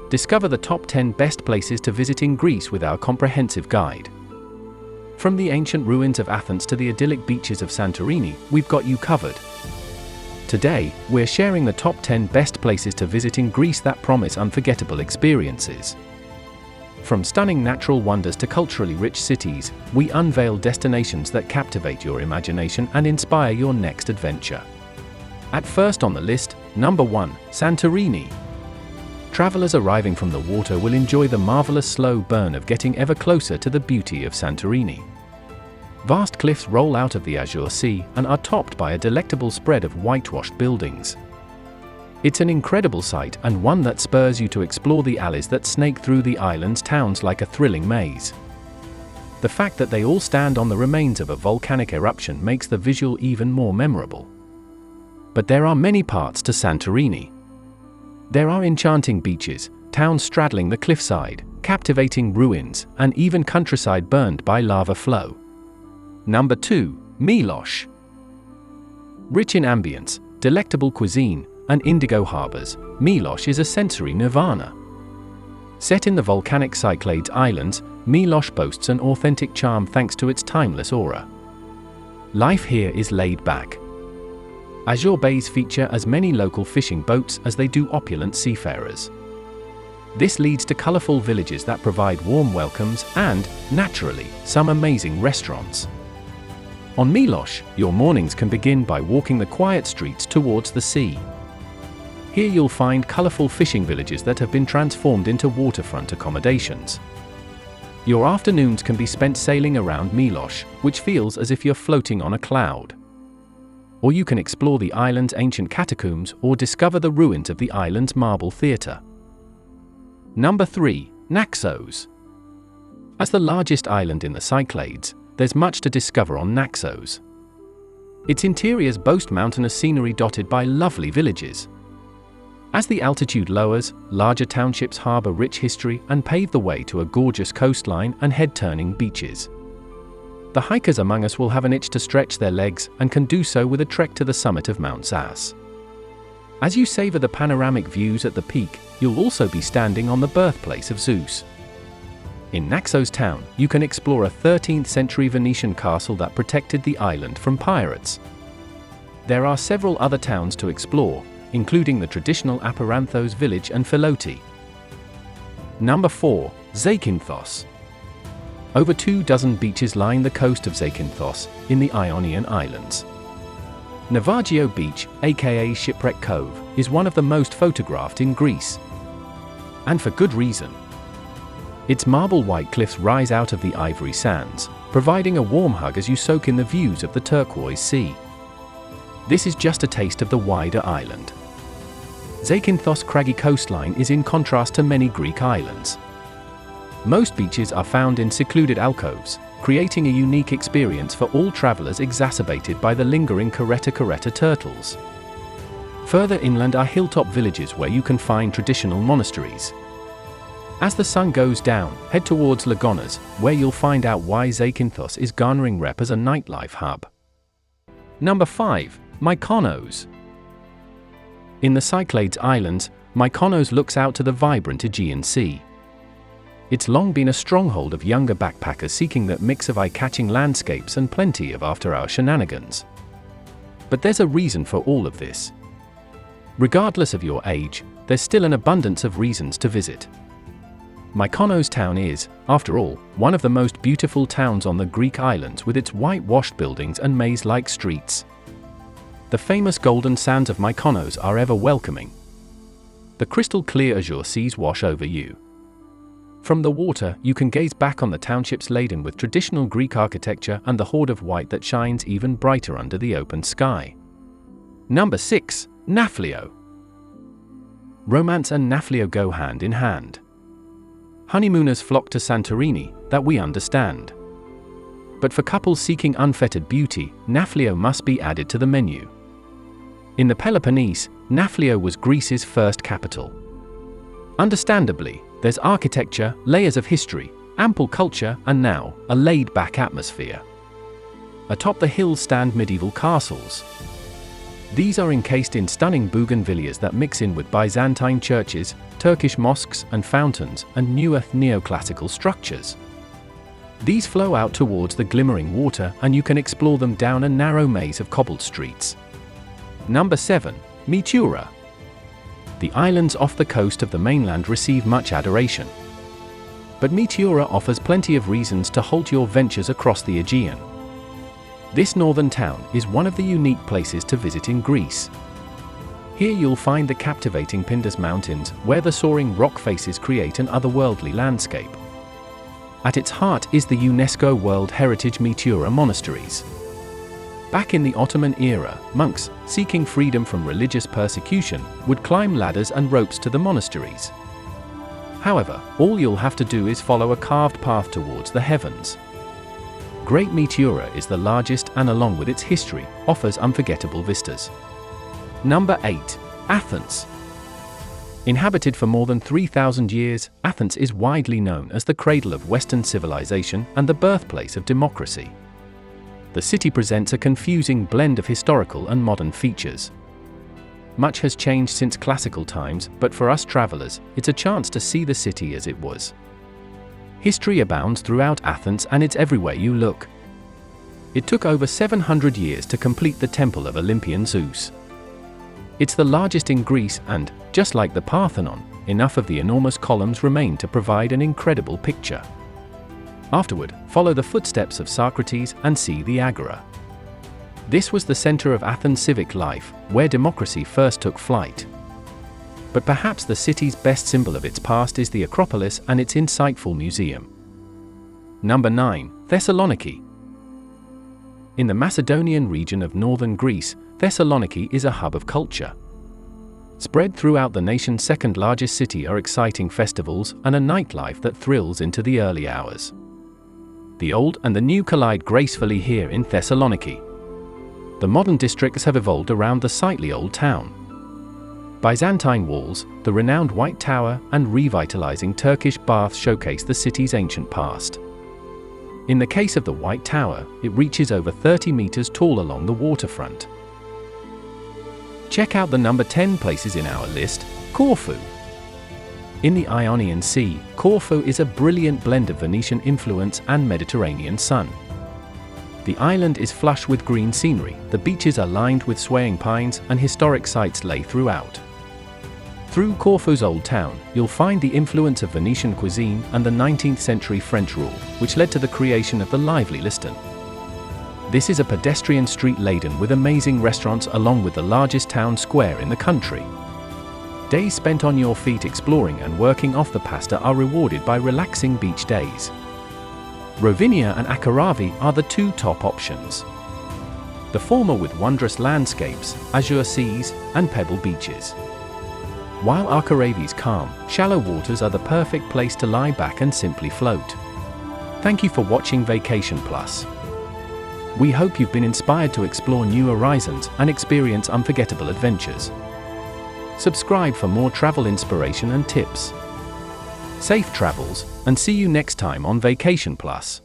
Discover the top 10 best places to visit in Greece with our comprehensive guide. From the ancient ruins of Athens to the idyllic beaches of Santorini, we've got you covered. Today, we're sharing the top 10 best places to visit in Greece that promise unforgettable experiences. From stunning natural wonders to culturally rich cities, we unveil destinations that captivate your imagination and inspire your next adventure. At first on the list, number 1, Santorini. Travelers arriving from the water will enjoy the marvelous slow burn of getting ever closer to the beauty of Santorini. Vast cliffs roll out of the azure sea and are topped by a delectable spread of whitewashed buildings. It's an incredible sight and one that spurs you to explore the alleys that snake through the island's towns like a thrilling maze. The fact that they all stand on the remains of a volcanic eruption makes the visual even more memorable. But there are many parts to Santorini. There are enchanting beaches, towns straddling the cliffside, captivating ruins, and even countryside burned by lava flow. Number 2, Mykonos. Rich in ambience, delectable cuisine, and indigo harbors, Mykonos is a sensory nirvana. Set in the volcanic Cyclades Islands, Mykonos boasts an authentic charm thanks to its timeless aura. Life here is laid back. Azure bays feature as many local fishing boats as they do opulent seafarers. This leads to colorful villages that provide warm welcomes and, naturally, some amazing restaurants. On Mykonos, your mornings can begin by walking the quiet streets towards the sea. Here you'll find colorful fishing villages that have been transformed into waterfront accommodations. Your afternoons can be spent sailing around Mykonos, which feels as if you're floating on a cloud. Or you can explore the island's ancient catacombs or discover the ruins of the island's marble theatre. Number 3, Naxos. As the largest island in the Cyclades, there's much to discover on Naxos. Its interiors boast mountainous scenery dotted by lovely villages. As the altitude lowers, larger townships harbor rich history and pave the way to a gorgeous coastline and head-turning beaches. The hikers among us will have an itch to stretch their legs and can do so with a trek to the summit of Mount Zas. As you savor the panoramic views at the peak, you'll also be standing on the birthplace of Zeus. In Naxos town, you can explore a 13th century Venetian castle that protected the island from pirates. There are several other towns to explore, including the traditional Aperanthos village and Philoti. Number 4, Zakynthos. Over 24 beaches line the coast of Zakynthos, in the Ionian Islands. 𝐂𝐏𝐿𝐵 Beach, aka Shipwreck Cove, is one of the most photographed in Greece. And for good reason. Its marble white cliffs rise out of the ivory sands, providing a warm hug as you soak in the views of the turquoise sea. This is just a taste of the wider island. Zakynthos' craggy coastline is in contrast to many Greek islands. Most beaches are found in secluded alcoves, creating a unique experience for all travelers exacerbated by the lingering Crete turtles. Further inland are hilltop villages where you can find traditional monasteries. As the sun goes down, head towards Lagonas, where you'll find out why Zakynthos is garnering rep as a nightlife hub. Number 5, Mykonos. In the Cyclades Islands, Mykonos looks out to the vibrant Aegean Sea. It's long been a stronghold of younger backpackers seeking that mix of eye-catching landscapes and plenty of after-hour shenanigans. But there's a reason for all of this. Regardless of your age, there's still an abundance of reasons to visit. Mykonos town is, after all, one of the most beautiful towns on the Greek islands with its whitewashed buildings and maze-like streets. The famous golden sands of Mykonos are ever welcoming. The crystal-clear azure seas wash over you. From the water, you can gaze back on the townships laden with traditional Greek architecture and the horde of white that shines even brighter under the open sky. Number 6, Nafplio. Romance and Nafplio go hand in hand. Honeymooners flock to Santorini, that we understand. But for couples seeking unfettered beauty, Nafplio must be added to the menu. In the Peloponnese, Nafplio was Greece's first capital. Understandably, there's architecture, layers of history, ample culture, and now, a laid-back atmosphere. Atop the hills stand medieval castles. These are encased in stunning bougainvilleas that mix in with Byzantine churches, Turkish mosques and fountains, and newer neoclassical structures. These flow out towards the glimmering water, and you can explore them down a narrow maze of cobbled streets. Number 7. Meteora. The islands off the coast of the mainland receive much adoration. But Meteora offers plenty of reasons to halt your ventures across the Aegean. This northern town is one of the unique places to visit in Greece. Here you'll find the captivating Pindus Mountains, where the soaring rock faces create an otherworldly landscape. At its heart is the UNESCO World Heritage Meteora Monasteries. Back in the Ottoman era, monks, seeking freedom from religious persecution, would climb ladders and ropes to the monasteries. However, all you'll have to do is follow a carved path towards the heavens. Great Meteora is the largest and, along with its history, offers unforgettable vistas. Number 8. Athens. Inhabited for more than 3,000 years, Athens is widely known as the cradle of Western civilization and the birthplace of democracy. The city presents a confusing blend of historical and modern features. Much has changed since classical times, but for us travelers, it's a chance to see the city as it was. History abounds throughout Athens, and it's everywhere you look. It took over 700 years to complete the temple of Olympian Zeus. It's the largest in Greece and, just like the Parthenon, enough of the enormous columns remain to provide an incredible picture. Afterward, follow the footsteps of Socrates and see the Agora. This was the center of Athens' civic life, where democracy first took flight. But perhaps the city's best symbol of its past is the Acropolis and its insightful museum. Number 9. Thessaloniki. In the Macedonian region of northern Greece, Thessaloniki is a hub of culture. Spread throughout the nation's second largest city are exciting festivals and a nightlife that thrills into the early hours. The old and the new collide gracefully here in Thessaloniki. The modern districts have evolved around the sightly old town. Byzantine walls, the renowned White Tower, and revitalizing Turkish baths showcase the city's ancient past. In the case of the White Tower, it reaches over 30 meters tall along the waterfront. Check out the number 10 places in our list, Corfu. In the Ionian Sea, Corfu is a brilliant blend of Venetian influence and Mediterranean sun. The island is flush with green scenery, the beaches are lined with swaying pines, and historic sites lay throughout. Through Corfu's old town, you'll find the influence of Venetian cuisine and the 19th century French rule, which led to the creation of the lively Liston. This is a pedestrian street laden with amazing restaurants along with the largest town square in the country. Days spent on your feet exploring and working off the pasta are rewarded by relaxing beach days. Rovinia and Akaravi are the two top options. The former with wondrous landscapes, azure seas, and pebble beaches. While Akaravi's calm, shallow waters are the perfect place to lie back and simply float. Thank you for watching Vacation Plus. We hope you've been inspired to explore new horizons and experience unforgettable adventures. Subscribe for more travel inspiration and tips. Safe travels, and see you next time on Vacation Plus.